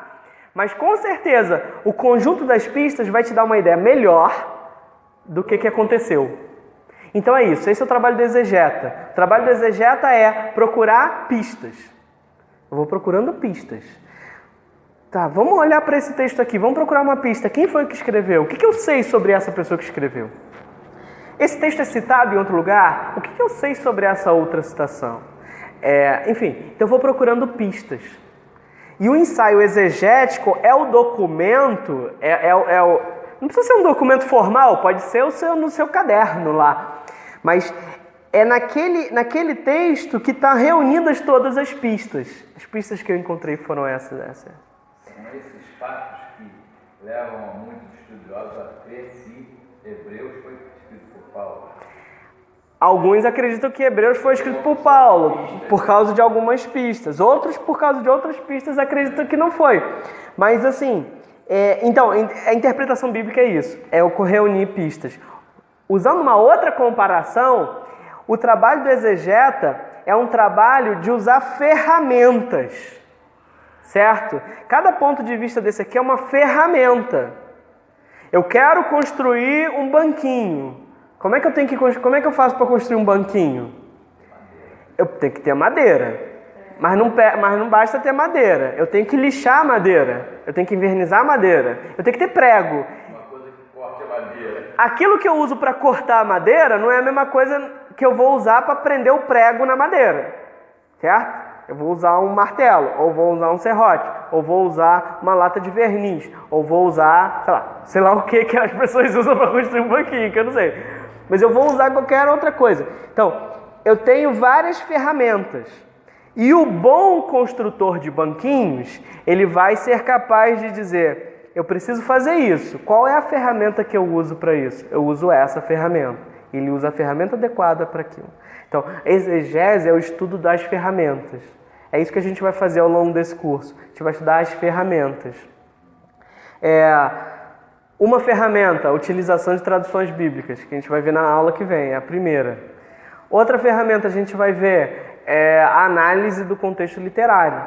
Mas com certeza, o conjunto das pistas vai te dar uma ideia melhor do que aconteceu. Então é isso, esse é o trabalho do exegeta. O trabalho do exegeta é procurar pistas. Eu vou procurando pistas. Tá, vamos olhar para esse texto aqui, vamos procurar uma pista. Quem foi que escreveu? O que eu sei sobre essa pessoa que escreveu? Esse texto é citado em outro lugar? O que eu sei sobre essa outra citação? Enfim, então eu vou procurando pistas. E o ensaio exegético é o documento, não precisa ser um documento formal, pode ser no seu caderno lá. Mas é naquele texto que estão reunidas todas as pistas. As pistas que eu encontrei foram essas. São esses fatos que levam a muitos estudiosos a crer que Hebreus foi escrito por Paulo. Alguns acreditam que Hebreus foi escrito por Paulo, por causa de algumas pistas. Outros, por causa de outras pistas, acreditam que não foi. Mas assim, então, a interpretação bíblica é isso, é o reunir pistas. Usando uma outra comparação, o trabalho do exegeta é um trabalho de usar ferramentas, certo? Cada ponto de vista desse aqui é uma ferramenta. Eu quero construir um banquinho. Como é que eu faço para construir um banquinho? Eu tenho que ter madeira. Mas não basta ter madeira. Eu tenho que lixar a madeira. Eu tenho que envernizar a madeira. Eu tenho que ter prego. Uma coisa que corte a madeira. Aquilo que eu uso para cortar a madeira não é a mesma coisa que eu vou usar para prender o prego na madeira. Certo? Eu vou usar um martelo, ou vou usar um serrote, ou vou usar uma lata de verniz, ou vou usar, sei lá o que as pessoas usam para construir um banquinho, que eu não sei. Mas eu vou usar qualquer outra coisa. Então, eu tenho várias ferramentas. E o bom construtor de banquinhos, ele vai ser capaz de dizer, eu preciso fazer isso. Qual é a ferramenta que eu uso para isso? Eu uso essa ferramenta. Ele usa a ferramenta adequada para aquilo. Então, exegese é o estudo das ferramentas. É isso que a gente vai fazer ao longo desse curso. A gente vai estudar as ferramentas. Uma ferramenta, a utilização de traduções bíblicas, que a gente vai ver na aula que vem, é a primeira. Outra ferramenta a gente vai ver a análise do contexto literário.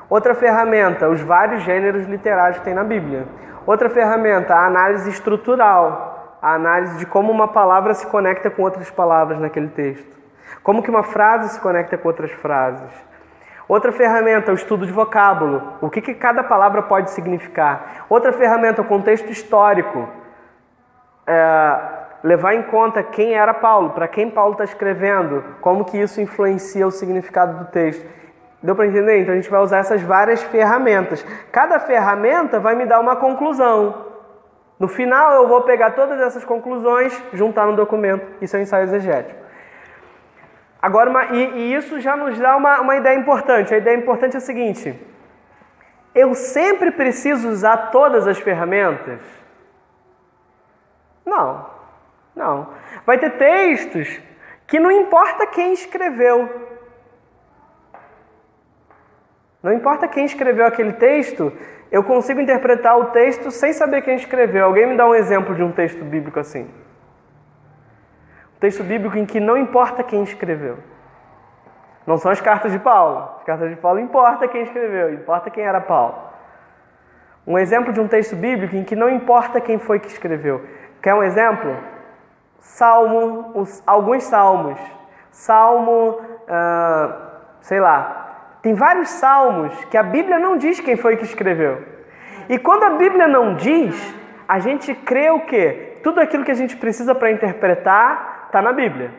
Outra ferramenta, os vários gêneros literários que tem na Bíblia. Outra ferramenta, a análise estrutural, a análise de como uma palavra se conecta com outras palavras naquele texto. Como que uma frase se conecta com outras frases. Outra ferramenta, o estudo de vocábulo, o que cada palavra pode significar. Outra ferramenta, o contexto histórico, levar em conta quem era Paulo, para quem Paulo está escrevendo, como que isso influencia o significado do texto. Deu para entender? Então a gente vai usar essas várias ferramentas. Cada ferramenta vai me dar uma conclusão. No final eu vou pegar todas essas conclusões, juntar no documento. Isso é um ensaio exegético. Agora, e isso já nos dá uma ideia importante. A ideia importante é a seguinte: eu sempre preciso usar todas as ferramentas? Não. Vai ter textos que não importa quem escreveu. Não importa quem escreveu aquele texto, eu consigo interpretar o texto sem saber quem escreveu. Alguém me dá um exemplo de um texto bíblico assim? Um texto bíblico em que não importa quem escreveu. Não são as cartas de Paulo. As cartas de Paulo importa quem escreveu, importa quem era Paulo. Um exemplo de um texto bíblico em que não importa quem foi que escreveu. Quer um exemplo? Alguns salmos. Salmo, sei lá. Tem vários salmos que a Bíblia não diz quem foi que escreveu. E quando a Bíblia não diz, a gente crê o quê? Tudo aquilo que a gente precisa para interpretar está na Bíblia.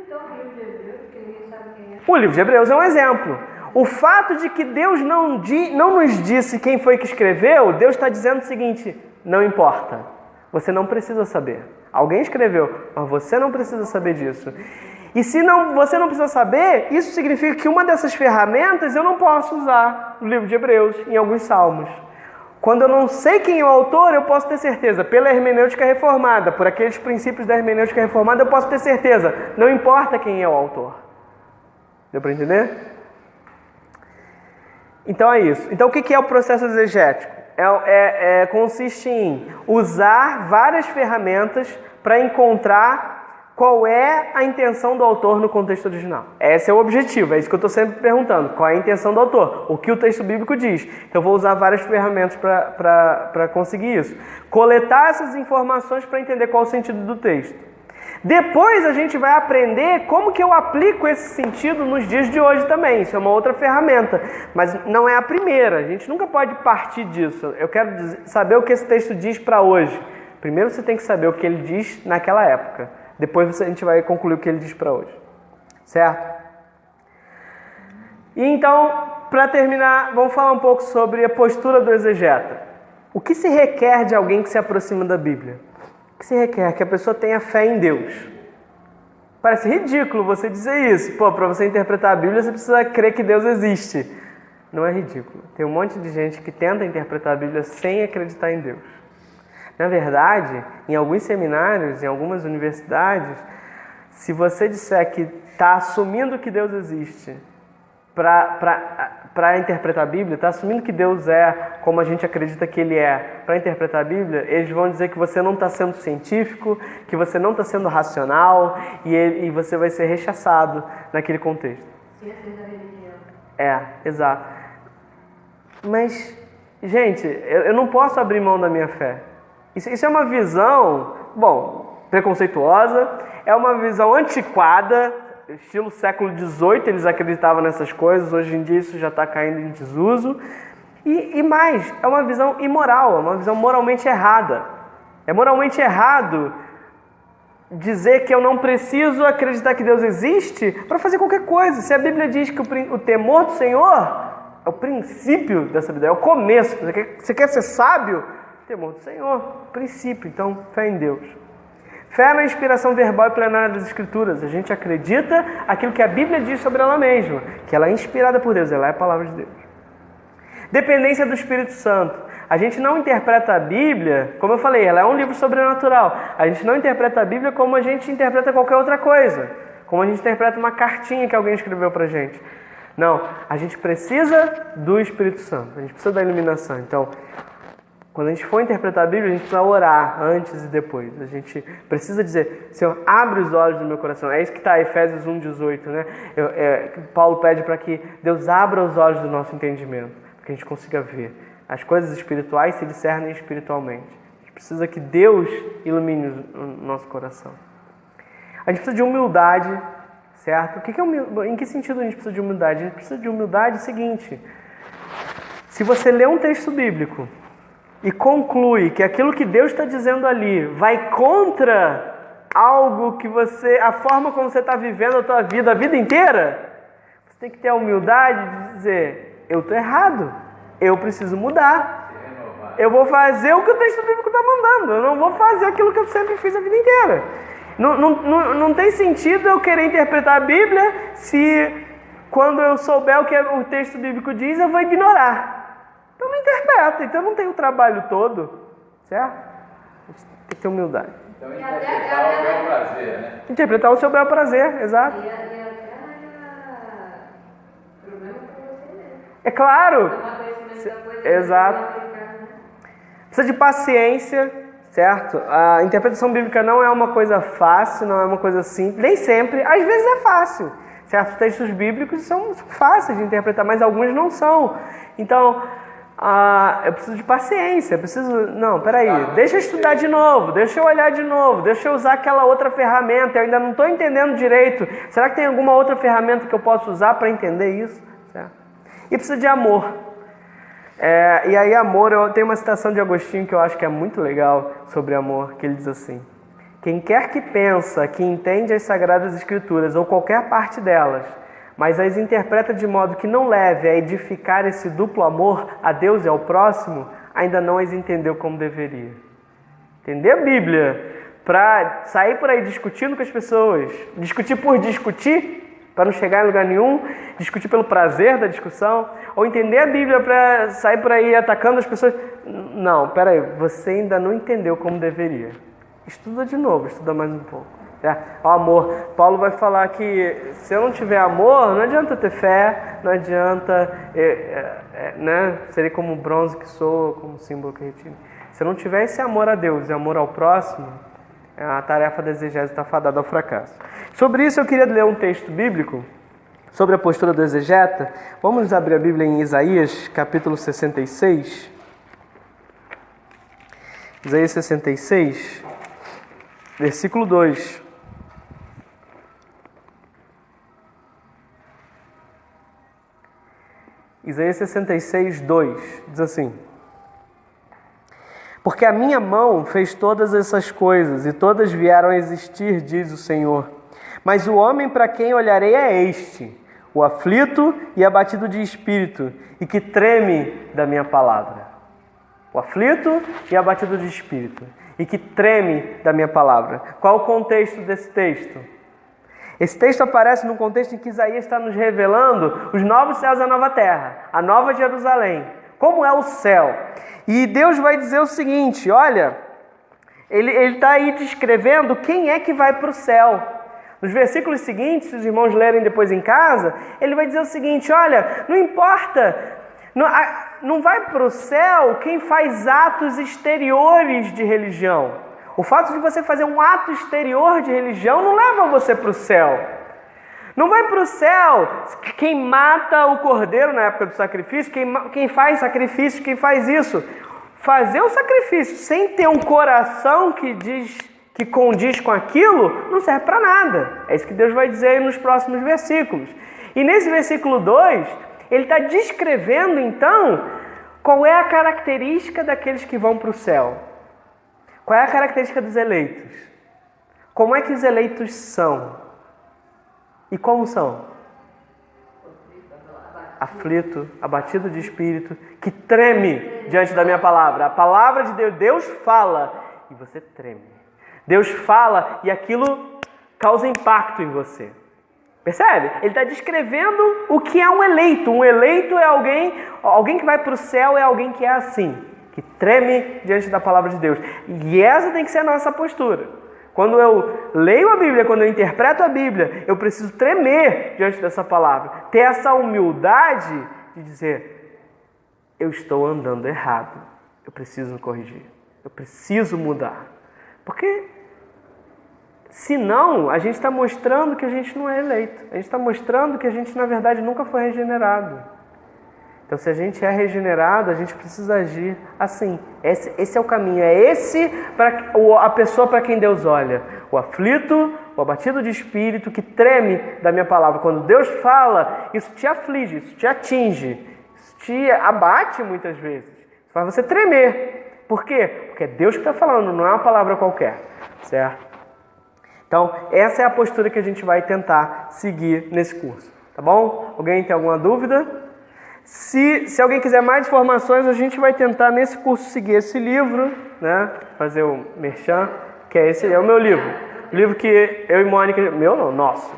Então, o livro de Hebreus, que ninguém sabe quem é. O livro de Hebreus é um exemplo. O fato de que Deus não nos disse quem foi que escreveu, Deus está dizendo o seguinte: não importa, você não precisa saber. Alguém escreveu, mas você não precisa saber disso. E se você não precisa saber, isso significa que uma dessas ferramentas eu não posso usar no livro de Hebreus, em alguns salmos. Quando eu não sei quem é o autor, eu posso ter certeza, pela hermenêutica reformada, por aqueles princípios da hermenêutica reformada, eu posso ter certeza, não importa quem é o autor. Deu para entender? Então é isso. Então o que é o processo exegético? Consiste em usar várias ferramentas para encontrar qual é a intenção do autor no contexto original. Esse é o objetivo, é isso que eu estou sempre perguntando. Qual é a intenção do autor? O que o texto bíblico diz? Então eu vou usar várias ferramentas para conseguir isso. Coletar essas informações para entender qual é o sentido do texto. Depois a gente vai aprender como que eu aplico esse sentido nos dias de hoje também. Isso é uma outra ferramenta, mas não é a primeira. A gente nunca pode partir disso. Eu quero saber o que esse texto diz para hoje. Primeiro você tem que saber o que ele diz naquela época. Depois a gente vai concluir o que ele diz para hoje. Certo? E então, para terminar, vamos falar um pouco sobre a postura do exegeta. O que se requer de alguém que se aproxima da Bíblia? O que se requer? Que a pessoa tenha fé em Deus. Parece ridículo você dizer isso. Para você interpretar a Bíblia, você precisa crer que Deus existe. Não é ridículo. Tem um monte de gente que tenta interpretar a Bíblia sem acreditar em Deus. Na verdade, em alguns seminários, em algumas universidades, se você disser que está assumindo que Deus existe para interpretar a Bíblia, está assumindo que Deus é como a gente acredita que Ele é para interpretar a Bíblia, eles vão dizer que você não está sendo científico, que você não está sendo racional e você vai ser rechaçado naquele contexto. Ciências da religião. Exato. Mas, gente, eu não posso abrir mão da minha fé. Isso é uma visão, preconceituosa, é uma visão antiquada, estilo século XVIII, eles acreditavam nessas coisas, hoje em dia isso já está caindo em desuso. E mais, é uma visão imoral, é uma visão moralmente errada. É moralmente errado dizer que eu não preciso acreditar que Deus existe para fazer qualquer coisa. Se a Bíblia diz que o temor do Senhor é o princípio da sabedoria, é o começo. Você quer ser sábio? Temor do Senhor, princípio. Então, fé em Deus. Fé na inspiração verbal e plenária das Escrituras. A gente acredita aquilo que a Bíblia diz sobre ela mesma, que ela é inspirada por Deus, ela é a palavra de Deus. Dependência do Espírito Santo. A gente não interpreta a Bíblia, como eu falei, ela é um livro sobrenatural. A gente não interpreta a Bíblia como a gente interpreta qualquer outra coisa. Como a gente interpreta uma cartinha que alguém escreveu pra gente. Não, a gente precisa do Espírito Santo. A gente precisa da iluminação. Então, quando a gente for interpretar a Bíblia, a gente precisa orar antes e depois. A gente precisa dizer: Senhor, abre os olhos do meu coração. É isso que está em Efésios 1,18, né? Paulo pede para que Deus abra os olhos do nosso entendimento, para que a gente consiga ver. As coisas espirituais se discernem espiritualmente. A gente precisa que Deus ilumine o nosso coração. A gente precisa de humildade, certo? Em que sentido a gente precisa de humildade? A gente precisa de humildade seguinte: se você lê um texto bíblico e conclui que aquilo que Deus está dizendo ali vai contra algo que a forma como você está vivendo a tua vida, a vida inteira, você tem que ter a humildade de dizer: eu estou errado, eu preciso mudar, eu vou fazer o que o texto bíblico está mandando, eu não vou fazer aquilo que eu sempre fiz a vida inteira. Não tem sentido eu querer interpretar a Bíblia se quando eu souber o que o texto bíblico diz, eu vou ignorar. Então não interpreta, então não tem o trabalho todo, certo? A gente tem que ter humildade. Então interpretar o bel prazer, né? Interpretar o seu bel prazer, exato. E até problema para você mesmo. É claro. Tomar conhecimento da coisa, Exato. Precisa de paciência, certo? A interpretação bíblica não é uma coisa fácil, não é uma coisa simples. Nem sempre, às vezes é fácil. Certos textos bíblicos são fáceis de interpretar, mas alguns não são. Então, eu preciso de paciência, não, peraí, deixa eu estudar de novo, deixa eu olhar de novo, deixa eu usar aquela outra ferramenta, eu ainda não estou entendendo direito. Será que tem alguma outra ferramenta que eu posso usar para entender isso? Certo? E precisa de amor. E aí amor, eu tenho uma citação de Agostinho que eu acho que é muito legal sobre amor, que ele diz assim: quem quer que pensa que entende as Sagradas Escrituras ou qualquer parte delas, mas as interpreta de modo que não leve a edificar esse duplo amor a Deus e ao próximo, ainda não as entendeu como deveria. Entender a Bíblia para sair por aí discutindo com as pessoas, discutir por discutir, para não chegar em lugar nenhum, discutir pelo prazer da discussão, ou entender a Bíblia para sair por aí atacando as pessoas. Não, peraí, você ainda não entendeu como deveria. Estuda de novo, estuda mais um pouco. O amor. Paulo vai falar que se eu não tiver amor, não adianta ter fé, não adianta, né? Serei como o bronze que sou, como o símbolo que retine. Se eu não tiver esse amor a Deus e amor ao próximo, a tarefa da exegese está fadada ao fracasso. Sobre isso eu queria ler um texto bíblico sobre a postura do exegeta. Vamos abrir a Bíblia em Isaías, capítulo 66. Isaías 66, versículo 2. Isaías 66, 2, diz assim: porque a minha mão fez todas essas coisas, e todas vieram a existir, diz o Senhor. Mas o homem para quem olharei é este, o aflito e abatido de espírito, e que treme da minha palavra. O aflito e abatido de espírito, e que treme da minha palavra. Qual o contexto desse texto? Esse texto aparece num contexto em que Isaías está nos revelando os novos céus e a nova terra, a nova Jerusalém, como é o céu. E Deus vai dizer o seguinte, olha, ele está aí descrevendo quem é que vai para o céu. Nos versículos seguintes, se os irmãos lerem depois em casa, ele vai dizer o seguinte, olha, não importa, não vai para o céu quem faz atos exteriores de religião. O fato de você fazer um ato exterior de religião não leva você para o céu. Não vai para o céu quem mata o cordeiro na época do sacrifício, quem faz sacrifício, quem faz isso. Fazer o sacrifício sem ter um coração que condiz com aquilo, não serve para nada. É isso que Deus vai dizer aí nos próximos versículos. E nesse versículo 2, ele está descrevendo então qual é a característica daqueles que vão para o céu. Qual é a característica dos eleitos? Como é que os eleitos são? E como são? Aflito, abatido de espírito, que treme diante da minha palavra. A palavra de Deus, Deus fala e você treme. Deus fala e aquilo causa impacto em você. Percebe? Ele está descrevendo o que é um eleito. Um eleito é alguém que vai para o céu é alguém que é assim, que treme diante da palavra de Deus. E essa tem que ser a nossa postura. Quando eu leio a Bíblia, quando eu interpreto a Bíblia, eu preciso tremer diante dessa palavra. Ter essa humildade de dizer, eu estou andando errado. Eu preciso me corrigir. Eu preciso mudar. Porque, senão, a gente está mostrando que a gente não é eleito. A gente está mostrando que a gente, na verdade, nunca foi regenerado. Então, se a gente é regenerado, a gente precisa agir assim. Esse é o caminho. É esse a pessoa para quem Deus olha. O aflito, o abatido de espírito, que treme da minha palavra. Quando Deus fala, isso te aflige, isso te atinge, isso te abate muitas vezes. Isso faz você tremer. Por quê? Porque é Deus que está falando, não é uma palavra qualquer. Certo? Então, essa é a postura que a gente vai tentar seguir nesse curso. Tá bom? Alguém tem alguma dúvida? Se alguém quiser mais informações, a gente vai tentar nesse curso seguir esse livro, né? Fazer o merchan, que é o meu livro. O livro que eu e Mônica... Meu não, nosso.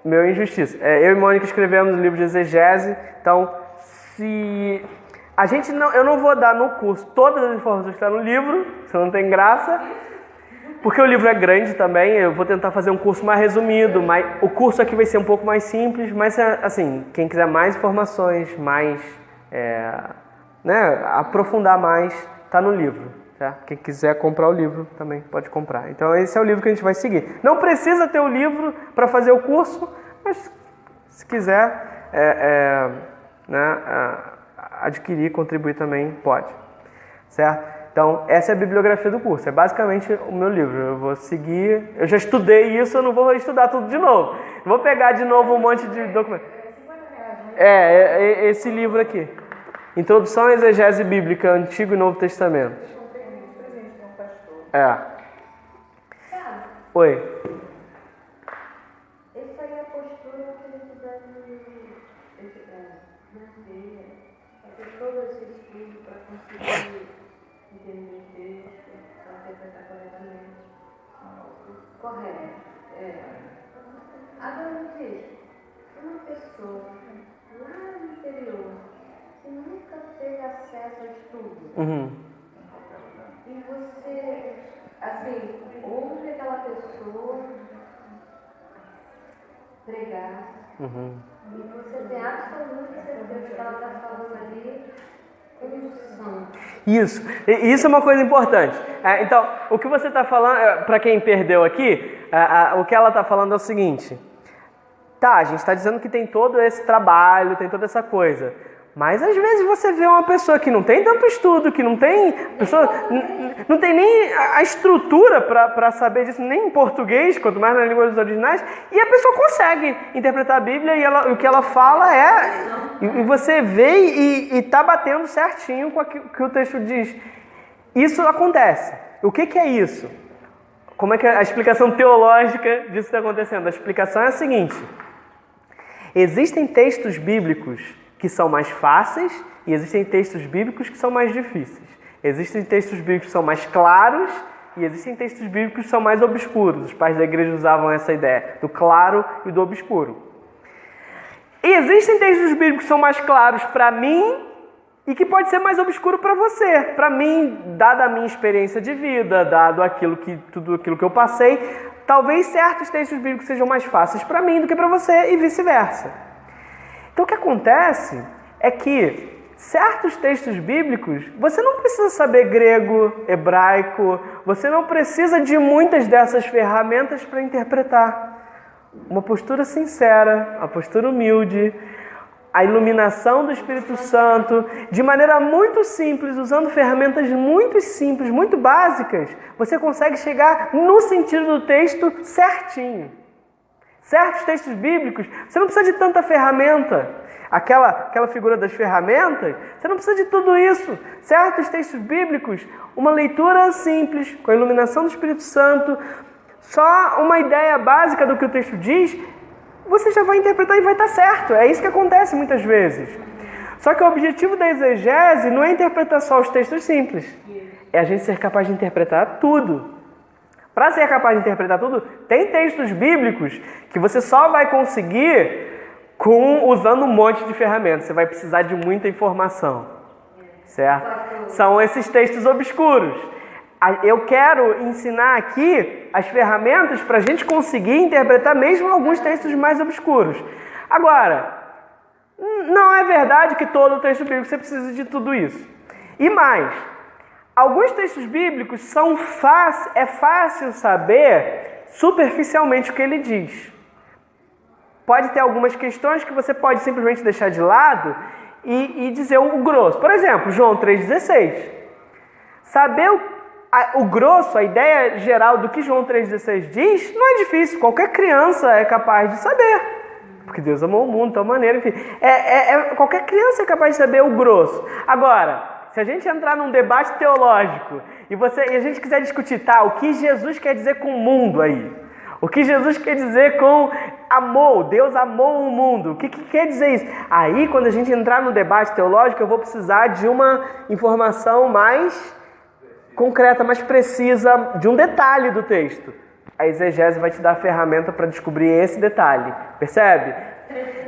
Meu é Injustiça. Eu e Mônica escrevemos o livro de exegese. Então, eu não vou dar no curso todas as informações que estão no livro, senão não tem graça. Porque o livro é grande também, eu vou tentar fazer um curso mais resumido, o curso aqui vai ser um pouco mais simples, mas assim, quem quiser mais informações, aprofundar mais, está no livro. Certo? Quem quiser comprar o livro também pode comprar. Então esse é o livro que a gente vai seguir. Não precisa ter o livro para fazer o curso, mas se quiser adquirir, contribuir também, pode. Certo? Então, essa é a bibliografia do curso. É basicamente o meu livro. Eu vou seguir... Eu já estudei isso, eu não vou estudar tudo de novo. Eu vou pegar de novo um monte de documento. Esse livro aqui. Introdução à Exegese Bíblica, Antigo e Novo Testamento. Oi. Essa aí é a postura que a gente deve manter, fazer todo esse estudo para conseguir entender o texto, para interpretar corretamente. Correto. Agora me diz, uma pessoa lá no interior que nunca teve acesso ao estudo, e você, assim, ouve aquela pessoa pregar, e você tem absoluta certeza que ela está falando ali unção. Isso é uma coisa importante. Então, o que você está falando, para quem perdeu aqui, o que ela está falando é o seguinte: tá, a gente está dizendo que tem todo esse trabalho, tem toda essa coisa, mas às vezes você vê uma pessoa que não tem tanto estudo, que não tem nem a estrutura para saber disso, nem em português, quanto mais na língua dos originais, e a pessoa consegue interpretar a Bíblia e o que ela fala e você vê e está batendo certinho com o que o texto diz. Isso acontece. O que é isso? Como é que a explicação teológica disso está acontecendo? A explicação é a seguinte: existem textos bíblicos que são mais fáceis e existem textos bíblicos que são mais difíceis. Existem textos bíblicos que são mais claros e existem textos bíblicos que são mais obscuros. Os pais da igreja usavam essa ideia do claro e do obscuro. E existem textos bíblicos que são mais claros para mim e que pode ser mais obscuro para você. Para mim, dada a minha experiência de vida, dado tudo aquilo que eu passei, talvez certos textos bíblicos sejam mais fáceis para mim do que para você e vice-versa. Então o que acontece é que certos textos bíblicos, você não precisa saber grego, hebraico, você não precisa de muitas dessas ferramentas para interpretar. Uma postura sincera, uma postura humilde, a iluminação do Espírito Santo, de maneira muito simples, usando ferramentas muito simples, muito básicas, você consegue chegar no sentido do texto certinho. Certos textos bíblicos, você não precisa de tanta ferramenta. Aquela figura das ferramentas, você não precisa de tudo isso. Certos textos bíblicos, uma leitura simples, com a iluminação do Espírito Santo, só uma ideia básica do que o texto diz, você já vai interpretar e vai estar certo. É isso que acontece muitas vezes. Só que o objetivo da exegese não é interpretar só os textos simples. É a gente ser capaz de interpretar tudo. Para ser capaz de interpretar tudo, tem textos bíblicos que você só vai conseguir usando um monte de ferramentas. Você vai precisar de muita informação, certo? São esses textos obscuros. Eu quero ensinar aqui as ferramentas para a gente conseguir interpretar mesmo alguns textos mais obscuros. Agora, não é verdade que todo texto bíblico você precisa de tudo isso. E mais, alguns textos bíblicos é fácil saber superficialmente o que ele diz. Pode ter algumas questões que você pode simplesmente deixar de lado e dizer o grosso. Por exemplo, João 3,16. Saber o grosso, a ideia geral do que João 3,16 diz, não é difícil. Qualquer criança é capaz de saber. Porque Deus amou o mundo de tal maneira, enfim. Qualquer criança é capaz de saber o grosso. Agora, se a gente entrar num debate teológico e a gente quiser discutir, o que Jesus quer dizer com o mundo aí? O que Jesus quer dizer com amor? Deus amou o mundo. O que quer dizer isso? Aí, quando a gente entrar no debate teológico, eu vou precisar de uma informação mais concreta, mais precisa, de um detalhe do texto. A exegese vai te dar a ferramenta para descobrir esse detalhe. Percebe?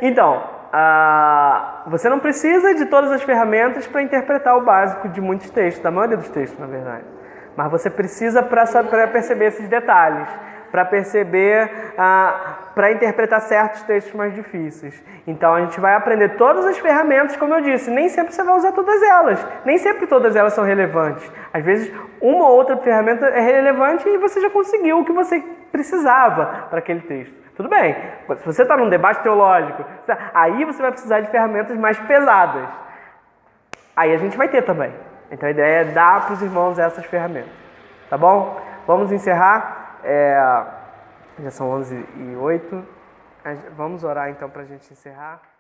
Então, você não precisa de todas as ferramentas para interpretar o básico de muitos textos, da maioria dos textos, na verdade. Mas você precisa para perceber esses detalhes. para perceber, para interpretar certos textos mais difíceis. Então a gente vai aprender todas as ferramentas, como eu disse, nem sempre você vai usar todas elas, nem sempre todas elas são relevantes. Às vezes uma ou outra ferramenta é relevante e você já conseguiu o que você precisava para aquele texto. Tudo bem, se você está num debate teológico, aí você vai precisar de ferramentas mais pesadas. Aí a gente vai ter também. Então a ideia é dar para os irmãos essas ferramentas. Tá bom? Vamos encerrar. Já são 11h08. Vamos orar então para a gente encerrar.